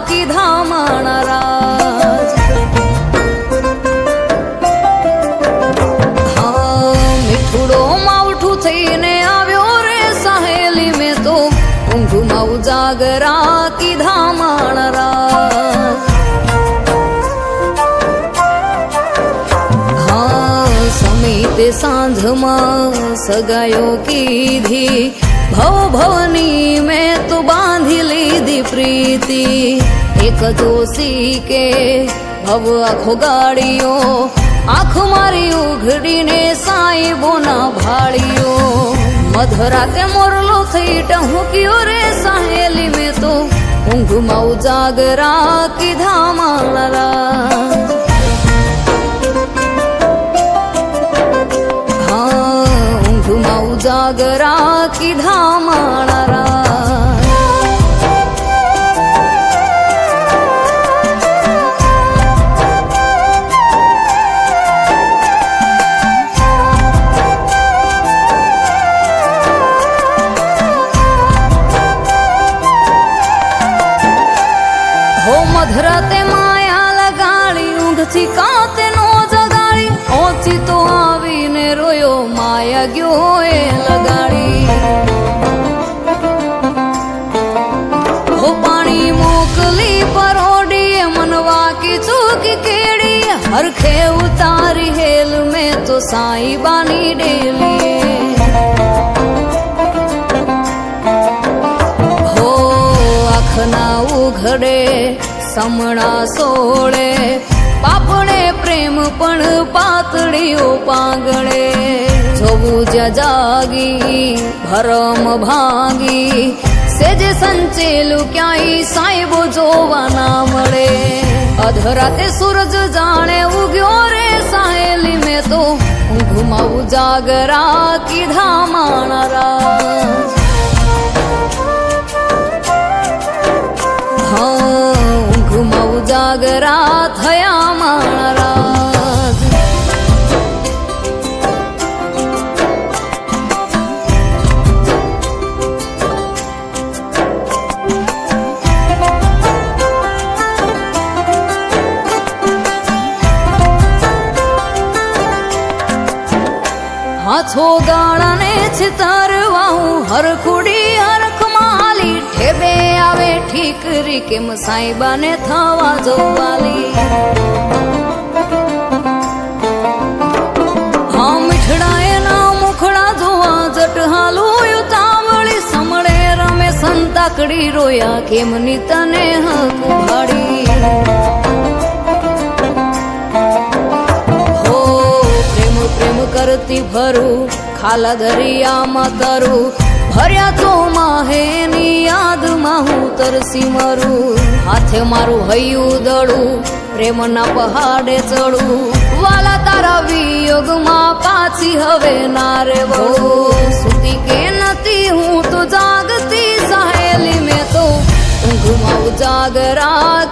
કીધા માણા રાજ મીઠુડો માવઠું થઈને આવ્યો રે સહેલી મેં તો ઊંઘમાં ઉજાગરા કીધા માણા રાજ સમીતે સાંજમાં સગાયો કીધી ભવ ભવની મેં તો બાંધી લીધી પ્રીતિ એક જોશી કે ભવ આખો ગાડીઓ આંખ મારી ઉઘડીને સાહેબોના ભાળીઓ મધરાતે મોરલો થઈ ટહુક્યો રે સહેલી મેં તો ઊંઘમાં ઉજાગરા કીધા માણા રાજ ઊંઘમાં ઉજાગરા કીધા માણા રાજ હો મધરાતે માયા લગાડી ઊંઘથી કાતે નો જગાડી ઓછી તો આવીને રોયો માયા ગયો એ લગાડી હો પાણી મોકલી પરોડી મનવા કી ચૂકી કેડી હરખે ઉતારી હેલ મેં તો સાઈબાની ડેલી હો આંખના ઉઘડે સમણા સોળે પાપણે પ્રેમ પણ પાતળીઓ પાંગળે જોવું જ્યાં જાગી ભરમ ભાગી સેજે સંચેલું ક્યાંય સાહેબો જોવા ના મળે અધરાતે સૂરજ જાણે ઉગ્યો રે સહેલી મેં તો ઊંઘમાં ઉજાગરા કીધા માણા રાજ ઊંઘમાં ઉજાગરા થયા માણા રાજ હાથો ગાળાને છિતરવા હું હરખુડી હરખમાં હાલી ઠેબે આવે ઠીકરી કેમ સાઈબાને થવા જોવાલી હા મીઠડા એના મુખડા જોવા જટ હાલું ઉતાવળી સમળે રમે સંતાકડી રોયા કેમની તને હક ભાડી પ્રેમ કરતી ભરું ખાલા દરિયામાં તરું ભર્યા તો માહેની યાદમાં હું તરસી મરું હાથે મારું હૈયું દડું પ્રેમના પહાડે ચડું વાલા તારા વિયોગમાં પાછી હવે ના રે વળું સુતી કે નથી હું તો જાગતી સહેલી મેં તો ઊંઘમાં ઉજાગરા